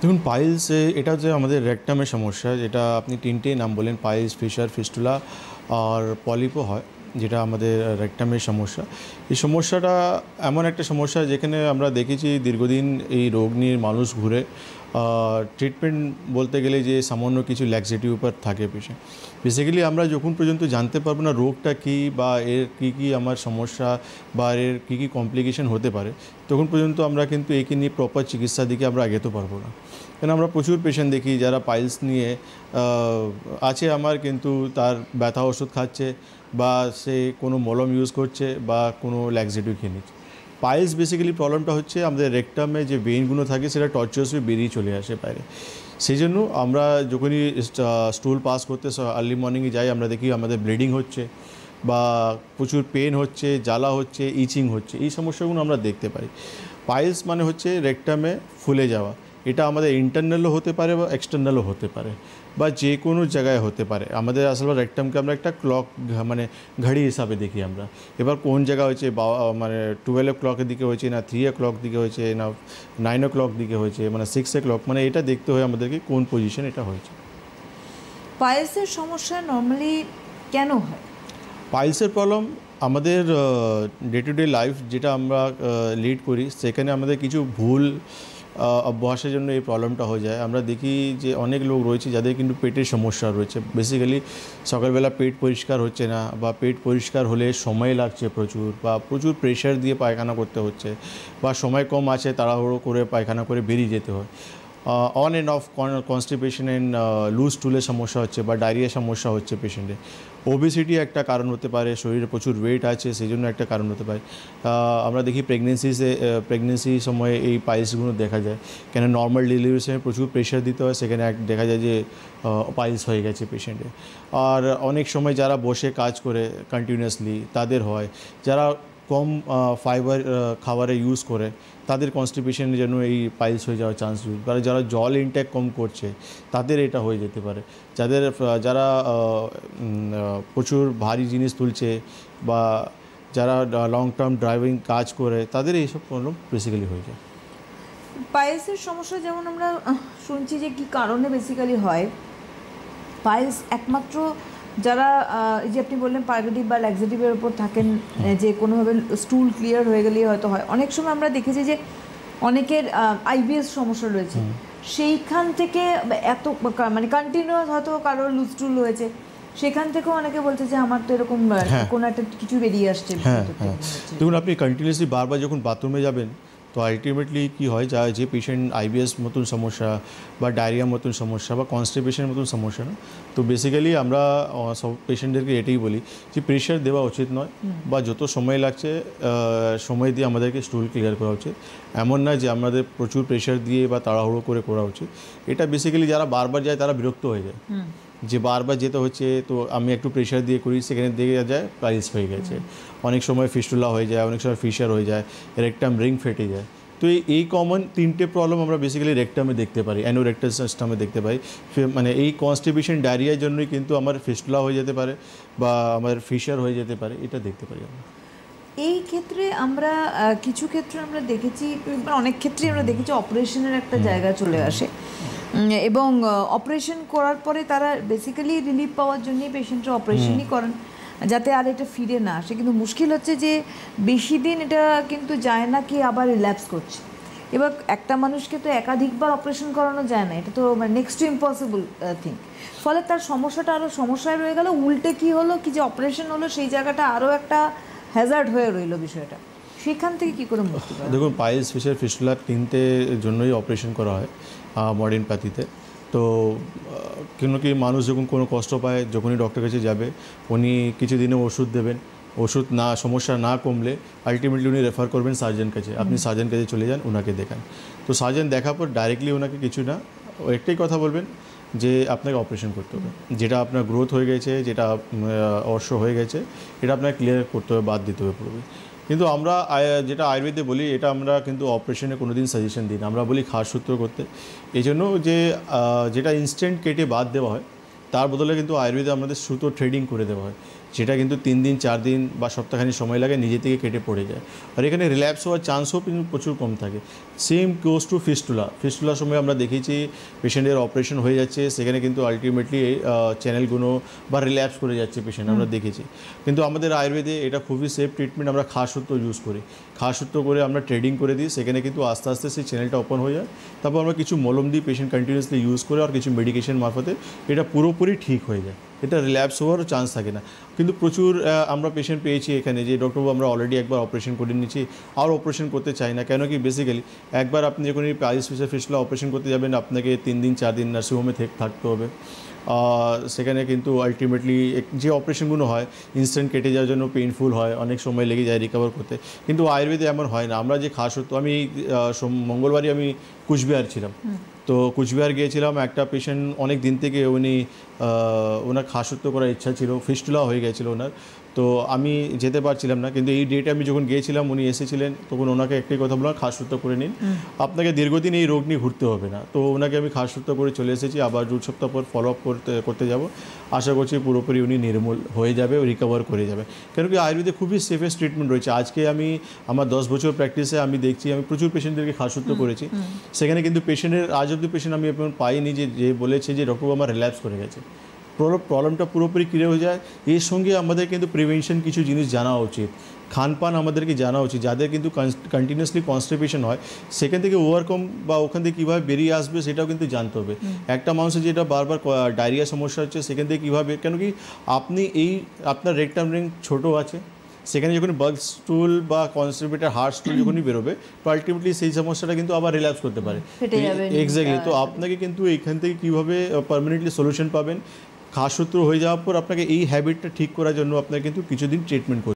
দেখুন পাইলস এটা হচ্ছে আমাদের রেকটামের সমস্যা, যেটা আপনি তিনটেই নাম বলেন, পাইলস, ফিশার, ফিস্টুলা আর পলিপো হয়, যেটা আমাদের রেকটামের সমস্যা। এই সমস্যাটা এমন একটা সমস্যা যেখানে আমরা দেখেছি দীর্ঘদিন এই রোগ নিয়ে মানুষ ঘুরে। ট্রিটমেন্ট বলতে গেলে যে সামান্য কিছু ল্যাক্সেটিভ উপর থাকে পেশেন্ট। বেসিক্যালি আমরা যখন পর্যন্ত জানতে পারবো না রোগটা কী বা এর কী আমার সমস্যা বা এর কী কমপ্লিকেশন হতে পারে, তখন পর্যন্ত আমরা কিন্তু একে নিয়ে প্রপার চিকিৎসার দিকে আমরা এগোতে পারবো না। কেন আমরা প্রচুর পেশেন্ট দেখি যারা পাইলস নিয়ে আছে আমার, কিন্তু তার ব্যথা ওষুধ খাচ্ছে বা সে কোনো মলম ইউজ করছে বা কোনো ল্যাক্সেটিভ খেয়ে নিচ্ছে। পাইলস বেসিক্যালি প্রবলেমটা হচ্ছে আমাদের রেকটামে যে ভেইনগুলো থাকে সেটা টর্চার্স হয়ে বেরিয়ে চলে আসে বাইরে। সেই জন্য আমরা যখনই স্টুল পাস করতে আর্লি মর্নিংয়ে যাই, আমরা দেখি আমাদের ব্লিডিং হচ্ছে বা প্রচুর পেন হচ্ছে, জ্বালা হচ্ছে, ইচিং হচ্ছে, এই সমস্যাগুলো আমরা দেখতে পাই। পাইলস মানে হচ্ছে রেকটামে ফুলে যাওয়া। এটা আমাদের ইন্টারনালও হতে পারে বা এক্সটার্নালও হতে পারে বা যে কোনো জায়গায় হতে পারে। আমাদের আসলে রেকটামকে আমরা একটা ক্লক মানে ঘড়ি হিসাবে দেখি আমরা। এবার কোন জায়গা হয়েছে, মানে 12 দিকে হয়েছে না 3 দিকে হয়েছে না 9 দিকে হয়েছে মানে 6 মানে এটা দেখতে হয় আমাদেরকে কোন পজিশন এটা হয়েছে। পাইলসের সমস্যা নর্মালি কেন হয়? পাইলসের প্রবলেম আমাদের ডে টু ডে লাইফ যেটা আমরা লিড করি সেখানে আমাদের কিছু ভুল অভ্যাসের জন্য এই প্রবলেমটা হয়ে যায়। আমরা দেখি যে অনেক লোক রয়েছে যাদের কিন্তু পেটের সমস্যা রয়েছে। বেসিক্যালি সকালবেলা পেট পরিষ্কার হচ্ছে না বা পেট পরিষ্কার হলে সময় লাগছে প্রচুর বা প্রচুর প্রেশার দিয়ে পায়খানা করতে হচ্ছে বা সময় কম আছে তাড়াহুড়ো করে পায়খানা করে বেরিয়ে যেতে হয়। On and off constipation and loose স্টুলের সমস্যা হচ্ছে বা ডায়রিয়া সমস্যা হচ্ছে পেশেন্টের। ওবেসিটি একটা কারণ হতে পারে, শরীরে প্রচুর ওয়েট আছে সেই জন্য একটা কারণ হতে পারে। আমরা দেখি প্রেগনেন্সির সময় এই পাইলসগুলো দেখা যায়, কেন নর্মাল ডেলিভারির সময় প্রচুর প্রেশার দিতে হয়, সেখানে দেখা যায় যে পাইলস হয়ে গেছে পেশেন্টের। আর অনেক সময় যারা বসে কাজ করে কন্টিনিউয়াসলি তাদের হয়, যারা কম ফাইবার খাবারে ইউজ করে তাদের কনস্টিপেশনের জন্য এই পাইলস হয়ে যাওয়ার চান্স ইউজ, বা যারা জল ইনটেক কম করছে তাদের এটা হয়ে যেতে পারে। যারা প্রচুর ভারী জিনিস তুলছে বা যারা লং টার্ম ড্রাইভিং কাজ করে তাদের এইসব প্রবলেম বেসিক্যালি হয়ে যায়। পাইলসের সমস্যা যেমন আমরা শুনছি যে কী কারণে বেসিক্যালি হয়। পাইলস একমাত্র যারা এই যে আপনি বললেন পার্গেটিভ বা ল্যাক্সেটিভের ওপর থাকেন, যে কোনোভাবে স্টুল ক্লিয়ার হয়ে গেলেই হয়তো হয়। অনেক সময় আমরা দেখেছি যে অনেকের আইবিএস সমস্যা রয়েছে, সেইখান থেকে এত মানে কন্টিনিউয়াস হয়তো কারোর লুজ স্টুল হয়েছে, সেখান থেকেও অনেকে বলছে যে আমার তো এরকম কোনো একটা কিছু বেরিয়ে আসছে। দেখুন আপনি কন্টিনিউয়াসলি বারবার যখন বাথরুমে যাবেন তো আলটিমেটলি কী হয়, যে পেশেন্ট আইবিএস মতন সমস্যা বা ডায়রিয়া মতন সমস্যা বা কনস্টিপেশনের মতন সমস্যা না, তো বেসিক্যালি আমরা সব পেশেন্টদেরকে এটাই বলি যে প্রেশার দেওয়া উচিত নয় বা যত সময় লাগছে সময় দিয়ে আমাদেরকে স্টুল ক্লিয়ার করা উচিত। এমন না যে আমাদের প্রচুর প্রেশার দিয়ে বা তাড়াহুড়ো করে করা উচিত। এটা বেসিক্যালি যারা বারবার যায় তারা বিরক্ত হয়ে যায় যে বারবার যেতে হচ্ছে, তো আমি একটু প্রেশার দিয়ে করি, সেখানে দেখে যায় পাইলস হয়ে গেছে। অনেক সময় ফিস্টুলা হয়ে যায়, অনেক সময় ফিশার হয়ে যায়, রেকটাম রিং ফেটে যায়। তো এই কমন তিনটে প্রবলেম আমরা বেসিক্যালি রেকটামে দেখতে পারি, অ্যানোরেক্টাল সিস্টেমে দেখতে পাই। মানে এই কনস্টিপেশন ডায়রিয়ার জন্যই কিন্তু আমার ফিস্টুলা হয়ে যেতে পারে বা আমার ফিশার হয়ে যেতে পারে, এটা দেখতে পারি আমরা। এই ক্ষেত্রে আমরা কিছু ক্ষেত্রে আমরা দেখেছি, অনেক ক্ষেত্রেই আমরা দেখেছি অপারেশনের একটা জায়গা চলে আসে এবং অপারেশন করার পরে তারা বেসিক্যালি রিলিফ পাওয়ার জন্যই পেশেন্টরা অপারেশনই করেন যাতে আর এটা ফিরে না আসে। কিন্তু মুশকিল হচ্ছে যে বেশি দিন এটা কিন্তু যায় না, কি আবার রিল্যাপস করছে। এবার একটা মানুষকে তো একাধিকবার অপারেশন করানো যায় না, এটা তো মানে নেক্সট টু ইম্পসিবল থিং। ফলে তার সমস্যাটা আরও সমস্যায় রয়ে গেল। উল্টে কি হলো, কি যে অপারেশন হলো সেই জায়গাটা আরও একটা হ্যাজার্ড হয়ে রইল বিষয়টা। সেখান থেকে কী করে মুক্তি পাওয়া? দেখুন পাইলস, ফিশার, ফিস্টুলা তিনটে জন্যই অপারেশন করা হয় মডার্ন প্যাথিতে। তো কেন কি মানুষ যখন কোনো কষ্ট পায়, যখনই ডক্টর কাছে যাবে উনি কিছু দিনে ওষুধ দেবেন, ওষুধ না সমস্যা না কমলে আলটিমেটলি উনি রেফার করবেন সার্জন কাছে। আপনি সার্জন কাছে চলে যান, ওনাকে দেখান। তো সার্জন দেখার পর ডাইরেক্টলি ওনাকে কিছু না, একটাই কথা বলবেন যে আপনাকে অপারেশন করতে হবে, যেটা আপনার গ্রোথ হয়ে গেছে, যেটা অর্শ হয়ে গেছে, এটা আপনাকে ক্লিয়ার করতে হবে, বাদ দিতে হবে পুরোপুরি। কিন্তু আমরা যেটা আয়ুর্বেদে বলি, এটা আমরা কিন্তু অপারেশনে কোনো দিন সাজেশন দিই না, আমরা বলি খাসসূত্র করতে। এই জন্য যে যেটা ইনস্ট্যান্ট কেটে বাদ দেওয়া হয় তার বদলে কিন্তু আয়ুর্বেদে আমাদের সুতো থ্রেডিং করে দেওয়া হয়, যেটা কিন্তু 3 দিন 4 দিন বা সপ্তাহখানি সময় লাগে, নিজে থেকে কেটে পড়ে যায়। আর এখানে রিল্যাপস হওয়ার চান্সও কিন্তু প্রচুর কম থাকে। সেম গোজ টু ফিস্টুলার সময় আমরা দেখেছি পেশেন্টের অপারেশন হয়ে যাচ্ছে, সেখানে কিন্তু আলটিমেটলি চ্যানেলগুলো বা রিল্যাপস করে যাচ্ছে পেশেন্ট, আমরা দেখেছি। কিন্তু আমাদের আয়ুর্বেদে এটা খুবই সেফ ট্রিটমেন্ট, আমরা খাসসূত্র ইউজ করি, খাসসূত্র করে আমরা ট্রেডিং করে দিই, সেখানে কিন্তু আস্তে আস্তে সেই চ্যানেলটা ওপেন হয়ে যায়। তারপর আমরা কিছু মলম দিই, পেশেন্ট কন্টিনিউয়াসলি ইউজ করে, আর কিছু মেডিকেশন মারফতে এটা পুরোপুরি ঠিক হয়ে যায়, এটা রিল্যাপস হওয়ারও চান্স থাকে না। কিন্তু প্রচুর আমরা পেশেন্ট পেয়েছি এখানে যে ডক্টরবাবু আমরা অলরেডি একবার অপারেশন করে নিয়েছি, আর অপারেশন করতে চাই না। কেন কি বেসিক্যালি একবার আপনি যখন এই পাইলস ফিশার ফিস্টুলা অপারেশন করতে যাবেন, আপনাকে 3 দিন 4 দিন নার্সিংহোমে থাকতে হবে। সেখানে কিন্তু আলটিমেটলি যে অপারেশনগুলো হয় ইনস্ট্যান্ট কেটে যাওয়ার জন্য পেইনফুল হয়, অনেক সময় লেগে যায় রিকভার করতে। কিন্তু আয়ুর্বেদে এমন হয় না। আমরা যে খাসসূত্র, আমি মঙ্গলবারই আমি কুচবিহার ছিলাম, তো কুচবিহার গিয়েছিলাম, একটা পেশেন্ট অনেক দিন থেকে ওনার খাসসূত্র করার ইচ্ছা ছিল, ফিস্টুলা হয়ে গেছিলো ওনার, তো আমি যেতে পারছিলাম না। কিন্তু এই ডেটে আমি যখন গিয়েছিলাম উনি এসেছিলেন, তখন ওনাকে একটাই কথা বললাম, খাসসূত্র করে নিন, আপনাকে দীর্ঘদিন এই রোগ নিয়ে ঘুরতে হবে না। তো ওনাকে আমি খাসসূত্র করে চলে এসেছি, আবার 2 সপ্তাহ পর ফলো আপ করতে যাব। আশা করছি পুরোপুরি উনি নির্মূল হয়ে যাবে, রিকভার করে যাবে। কেন কি আয়ুর্বেদে খুবই সেফেস্ট ট্রিটমেন্ট রয়েছে। আজকে আমি আমার 10 বছর প্র্যাকটিসে আমি দেখছি, আমি প্রচুর পেশেন্টদেরকে খাসসূত্র করেছি, সেখানে কিন্তু পেশেন্টের আজ অব্দি পেশেন্ট আমি এখন পাইনি যে বলেছে যে ডক্টর আমার রিল্যাপস করে গেছে, প্রবলেমটা পুরোপুরি ক্লিয়ার হয়ে যায়। এর সঙ্গে আমাদের কিন্তু প্রিভেনশন কিছু জিনিস জানা উচিত, খানপান আমাদেরকে জানা উচিত। যাদের কিন্তু কন্টিনিউয়াসলি কনস্টিপেশন হয়, সেখান থেকে ওভারকাম বা ওখান থেকে কীভাবে বেরিয়ে আসবে সেটাও কিন্তু জানতে হবে। একটা মানুষের যেটা বারবার ডায়রিয়া সমস্যা হচ্ছে, সেখান থেকে কীভাবে, কেন কি আপনি আপনার রেকটাম রিং ছোটো আছে, সেখানে যখন বার্গ স্টুল বা কনস্টিপেটেড হার্ড স্টুল যখনই বেরোবে, তো আলটিমেটলি সেই সমস্যাটা কিন্তু আবার রিল্যাপস করতে পারে। এক্স্যাক্টলি। তো আপনাকে কিন্তু এইখান থেকে কীভাবে পার্মানেন্টলি সলিউশন পাবেন, খাসসূত্র হয়ে যাওয়ার পর আপনাকে এই হ্যাবিটটা ঠিক করার জন্য আপনাকে কিন্তু কিছুদিন ট্রিটমেন্ট করতে